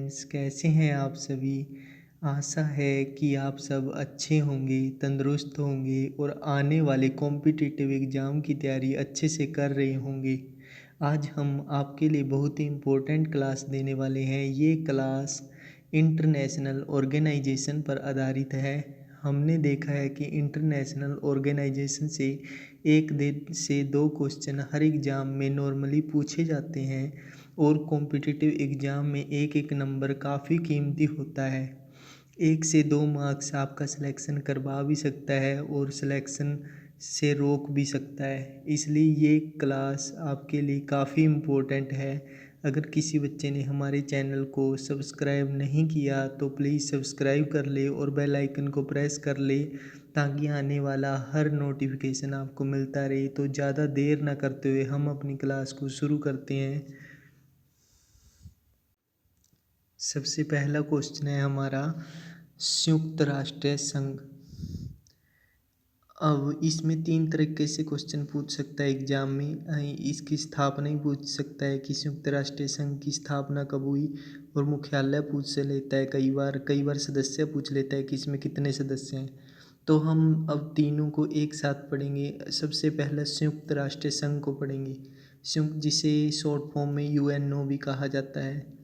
Friends, कैसे हैं आप सभी। आशा है कि आप सब अच्छे होंगे, तंदुरुस्त होंगे और आने वाले कॉम्पिटिटिव एग्ज़ाम की तैयारी अच्छे से कर रहे होंगे। आज हम आपके लिए बहुत ही इम्पोर्टेंट क्लास देने वाले हैं। ये क्लास इंटरनेशनल ऑर्गेनाइजेशन पर आधारित है। हमने देखा है कि इंटरनेशनल ऑर्गेनाइजेशन से एक से दो क्वेश्चन हर एग्ज़ाम में नॉर्मली पूछे जाते हैं और कॉम्पिटिटिव एग्ज़ाम में एक एक नंबर काफ़ी कीमती होता है। 1 से 2 मार्क्स आपका सिलेक्शन करवा भी सकता है और सिलेक्शन से रोक भी सकता है। इसलिए ये क्लास आपके लिए काफ़ी इम्पोर्टेंट है। अगर किसी बच्चे ने हमारे चैनल को सब्सक्राइब नहीं किया तो प्लीज़ सब्सक्राइब कर ले और बेल आइकन को प्रेस कर ले, ताकि आने वाला हर नोटिफिकेशन आपको मिलता रहे। तो ज़्यादा देर ना करते हुए हम अपनी क्लास को शुरू करते हैं। सबसे पहला क्वेश्चन है हमारा संयुक्त राष्ट्र संघ। अब इसमें 3 तरीके से क्वेश्चन पूछ सकता है एग्जाम में। इसकी स्थापना ही पूछ सकता है कि संयुक्त राष्ट्र संघ की स्थापना कब हुई, और मुख्यालय पूछ से लेता है कई बार सदस्य पूछ लेता है कि इसमें कितने सदस्य हैं। तो हम अब तीनों को एक साथ पढ़ेंगे। सबसे पहला संयुक्त राष्ट्र संघ को पढ़ेंगे, संयुक्त जिसे शॉर्ट फॉर्म में यूएनओ भी कहा जाता है।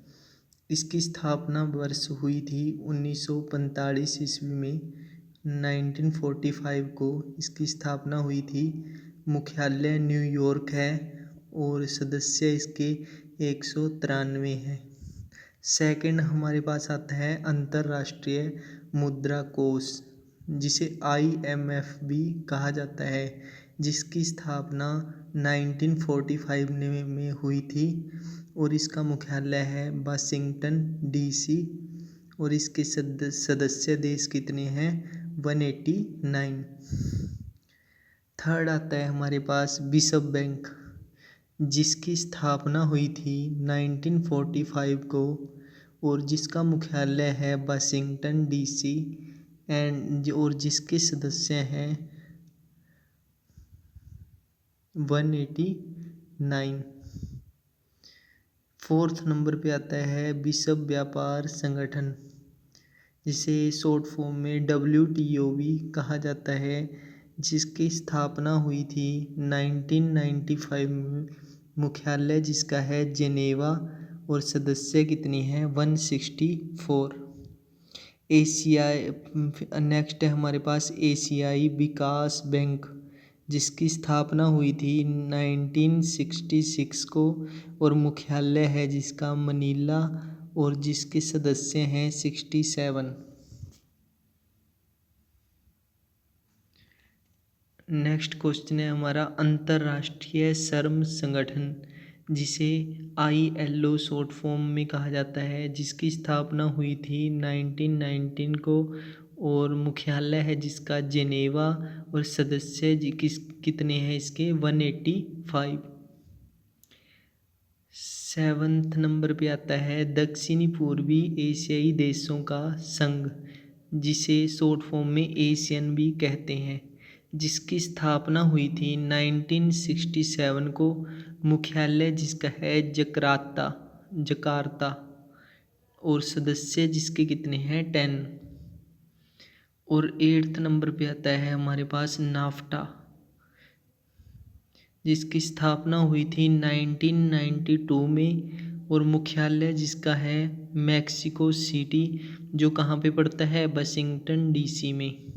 इसकी स्थापना वर्ष हुई थी 1945 ईस्वी में। 1945 को इसकी स्थापना हुई थी। मुख्यालय न्यूयॉर्क है और सदस्य इसके 193 हैं। सेकंड हमारे पास आता है अंतर्राष्ट्रीय मुद्रा कोष, जिसे IMF भी कहा जाता है, जिसकी स्थापना 1945 में हुई थी और इसका मुख्यालय है वाशिंगटन DC। और इसके सदस्य देश कितने हैं? 189। थर्ड आता है हमारे पास विश्व बैंक, जिसकी स्थापना हुई थी 1945 को और जिसका मुख्यालय है वाशिंगटन DC और जिसके सदस्य हैं 189। फोर्थ नंबर पे आता है विश्व व्यापार संगठन, जिसे शॉर्ट फॉर्म में WTO भी कहा जाता है, जिसकी स्थापना हुई थी 1995 में। मुख्यालय जिसका है जेनेवा और सदस्य कितनी हैं? 164। नेक्स्ट है हमारे पास एशियाई विकास बैंक, जिसकी स्थापना हुई थी 1966 को और मुख्यालय है जिसका मनीला और जिसके सदस्य हैं 67। नेक्स्ट क्वेश्चन है हमारा अंतर्राष्ट्रीय श्रम संगठन, जिसे ILO शॉर्ट फॉर्म में कहा जाता है, जिसकी स्थापना हुई थी 1919 को और मुख्यालय है जिसका जेनेवा और सदस्य कितने हैं इसके? 185। सेवन्थ नंबर पे आता है दक्षिणी पूर्वी एशियाई देशों का संघ, जिसे शॉर्ट फॉर्म में एशियन भी कहते हैं, जिसकी स्थापना हुई थी 1967 को। मुख्यालय जिसका है जकार्ता और सदस्य जिसके कितने हैं? 10। और 8th नंबर पे आता है हमारे पास नाफ्टा, जिसकी स्थापना हुई थी 1992 में और मुख्यालय जिसका है मैक्सिको सिटी, जो कहाँ पे पड़ता है? वाशिंगटन DC में।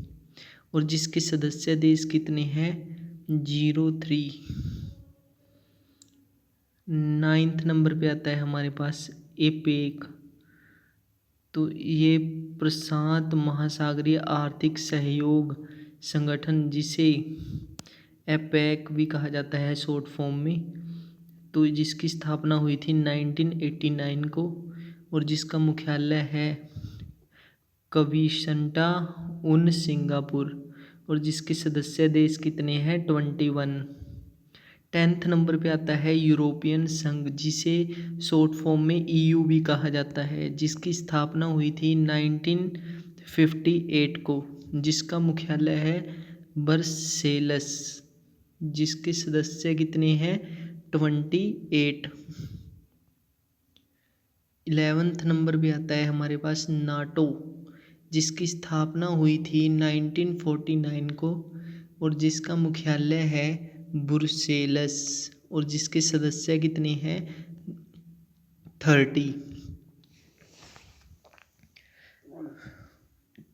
और जिसके सदस्य देश कितने हैं? 03। 9th नंबर पे आता है हमारे पास एपेक, तो ये प्रशांत महासागरीय आर्थिक सहयोग संगठन, जिसे एपेक भी कहा जाता है शॉर्ट फॉर्म में, तो जिसकी स्थापना हुई थी 1989 को और जिसका मुख्यालय है कविंसटा सिंगापुर और जिसके सदस्य देश कितने हैं? 21। 10th नंबर पे आता है यूरोपियन संघ, जिसे शॉर्ट फॉर्म में EU भी कहा जाता है, जिसकी स्थापना हुई थी 1958 को, जिसका मुख्यालय है ब्रसेल्स, जिसके सदस्य कितने हैं? 28। 11th नंबर पे आता है हमारे पास नाटो, जिसकी स्थापना हुई थी 1949 को और जिसका मुख्यालय है ब्रुसेल्स और जिसके सदस्य कितने हैं 30।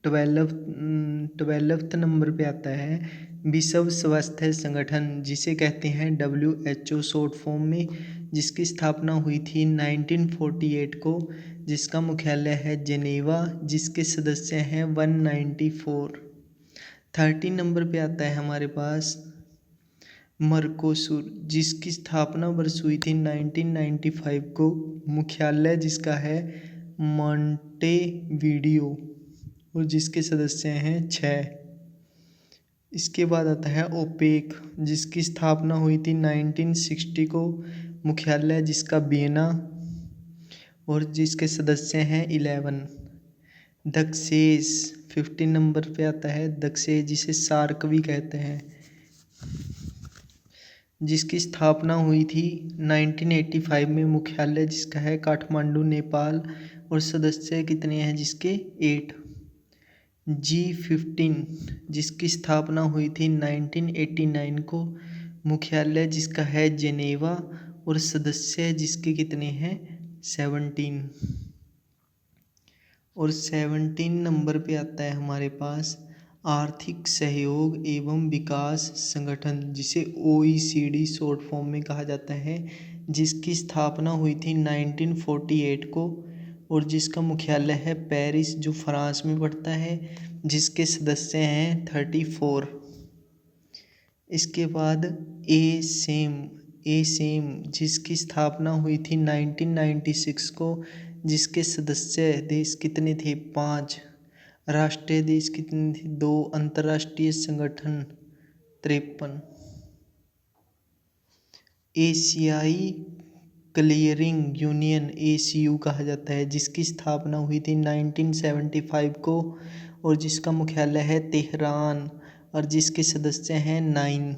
12th नंबर पे आता है विश्व स्वास्थ्य संगठन, जिसे कहते हैं WHO शॉर्ट फॉर्म में, जिसकी स्थापना हुई थी 1948 को, जिसका मुख्यालय है जेनेवा, जिसके सदस्य हैं 194। 13 नंबर पे आता है हमारे पास मर्कोसुर, जिसकी स्थापना वर्ष हुई थी 1995 को, मुख्यालय जिसका है मॉन्टेविडियो और जिसके सदस्य हैं 6। इसके बाद आता है ओपेक, जिसकी स्थापना हुई थी 1960 को, मुख्यालय जिसका वियना और जिसके सदस्य हैं 11। दक्षेस 15 नंबर पे आता है दक्षेस, जिसे सार्क भी कहते हैं, जिसकी स्थापना हुई थी 1985 में, मुख्यालय जिसका है काठमांडू नेपाल और सदस्य कितने हैं जिसके 8। G15, जिसकी स्थापना हुई थी 1989 को, मुख्यालय जिसका है जेनेवा और सदस्य जिसके कितने हैं 17। और 17 नंबर पे आता है हमारे पास आर्थिक सहयोग एवं विकास संगठन, जिसे OECD शॉर्ट फॉर्म में कहा जाता है, जिसकी स्थापना हुई थी 1948 को और जिसका मुख्यालय है पेरिस, जो फ्रांस में पड़ता है, जिसके सदस्य हैं 34। इसके बाद एसेम, जिसकी स्थापना हुई थी 1996 को, जिसके सदस्य देश कितने थे 5, राष्ट्रीय देश कितने थे 2, अंतर्राष्ट्रीय संगठन 53। एशियाई क्लियरिंग यूनियन ACU कहा जाता है, जिसकी स्थापना हुई थी 1975 को और जिसका मुख्यालय है तेहरान और जिसके सदस्य हैं 9।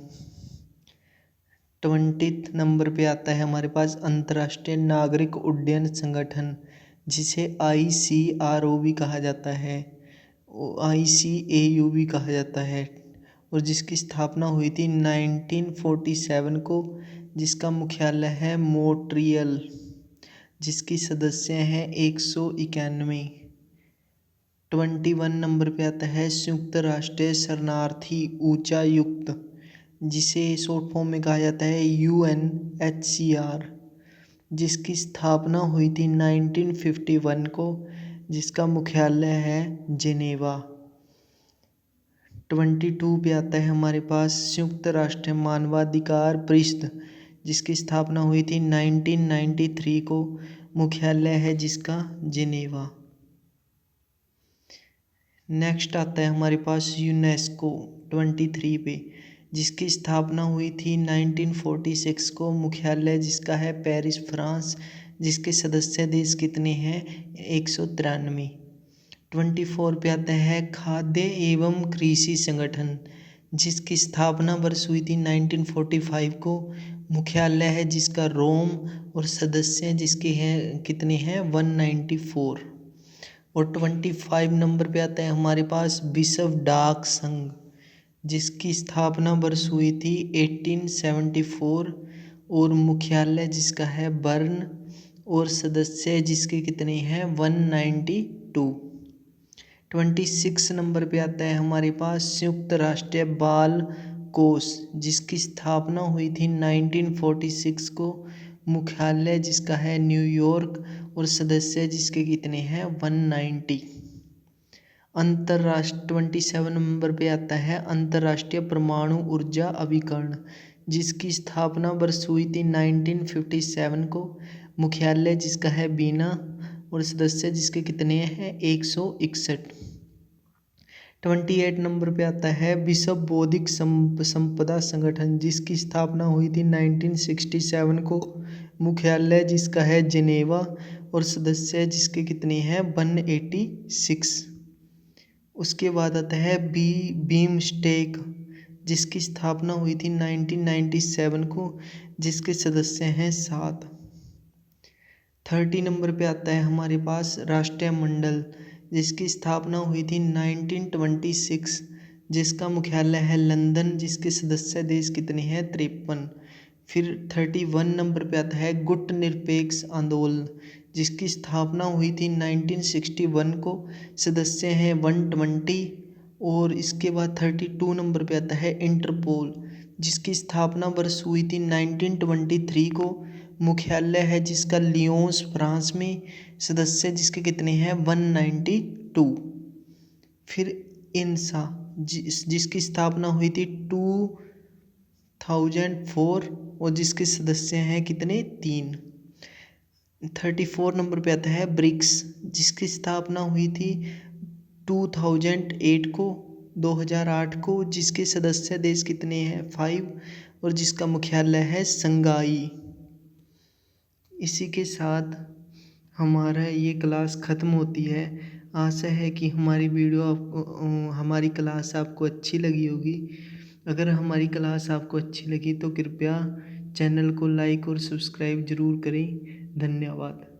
20 नंबर पे आता है हमारे पास अंतर्राष्ट्रीय नागरिक उड्डयन संगठन, जिसे ICRO भी कहा जाता है, ICAO भी कहा जाता है और जिसकी स्थापना हुई थी 1947 को, जिसका मुख्यालय है मॉन्ट्रियल, जिसकी सदस्य हैं 191। 21 नंबर पे आता है संयुक्त राष्ट्र शरणार्थी उच्चायुक्त, जिसे शॉर्ट फॉर्म में कहा जाता है UNHCR, जिसकी स्थापना हुई थी 1951 को, जिसका मुख्यालय है जेनेवा। 22 पे आता है हमारे पास संयुक्त राष्ट्र मानवाधिकार परिषद, जिसकी स्थापना हुई थी 1993 को, मुख्यालय है जिसका जेनेवा। नेक्स्ट आता है हमारे पास यूनेस्को 23 पे, जिसकी स्थापना हुई थी 1946 को, मुख्यालय जिसका है पेरिस फ्रांस, जिसके सदस्य देश कितने हैं 193। 24 पे आता है खाद्य एवं कृषि संगठन, जिसकी स्थापना वर्ष हुई थी 1945 को, मुख्यालय है जिसका रोम और सदस्य जिसके हैं कितने हैं 194। और 25 नंबर पे आता है हमारे पास विश्व डाक संघ, जिसकी स्थापना वर्ष हुई थी 1874 और मुख्यालय जिसका है बर्न और सदस्य जिसके कितने हैं 192। 26 नंबर पे आता है हमारे पास संयुक्त राष्ट्र बाल कोष, जिसकी स्थापना हुई थी 1946 को, मुख्यालय जिसका है न्यूयॉर्क और सदस्य जिसके कितने हैं 190। 27 नंबर पे आता है अंतर्राष्ट्रीय परमाणु ऊर्जा अभिकरण, जिसकी स्थापना वर्ष हुई थी 1957 को, मुख्यालय जिसका है बीना और सदस्य जिसके कितने हैं 161। 28 नंबर पे आता है विश्व बौद्धिक संपदा संगठन, जिसकी स्थापना हुई थी 1967 को, मुख्यालय जिसका है जेनेवा और सदस्य जिसके कितने हैं 186। उसके बाद आता है बीमस्टेक, जिसकी स्थापना हुई थी 1997 को, जिसके सदस्य हैं 7। 30 नंबर पे आता है हमारे पास राष्ट्रमंडल, जिसकी स्थापना हुई थी 1926, जिसका मुख्यालय है लंदन, जिसके सदस्य देश कितने हैं 53। फिर 31 नंबर पे आता है गुटनिरपेक्ष आंदोलन, जिसकी स्थापना हुई थी 1961 को, सदस्य हैं 120। और इसके बाद 32 नंबर पे आता है इंटरपोल, जिसकी स्थापना वर्ष हुई थी 1923 को, मुख्यालय है जिसका लियोन्स फ्रांस में, सदस्य जिसके कितने हैं 192। फिर इंसा जिसकी स्थापना हुई थी 2004 और जिसके सदस्य हैं कितने 3। 34 नंबर पे आता है ब्रिक्स, जिसकी स्थापना हुई थी 2008 को, 2008 को, जिसके सदस्य देश कितने हैं 5 और जिसका मुख्यालय है शंघाई। इसी के साथ हमारा ये क्लास ख़त्म होती है। आशा है कि हमारी वीडियो आपको हमारी क्लास आपको अच्छी लगी होगी। अगर हमारी क्लास आपको अच्छी लगी तो कृपया चैनल को लाइक और सब्सक्राइब ज़रूर करें। धन्यवाद।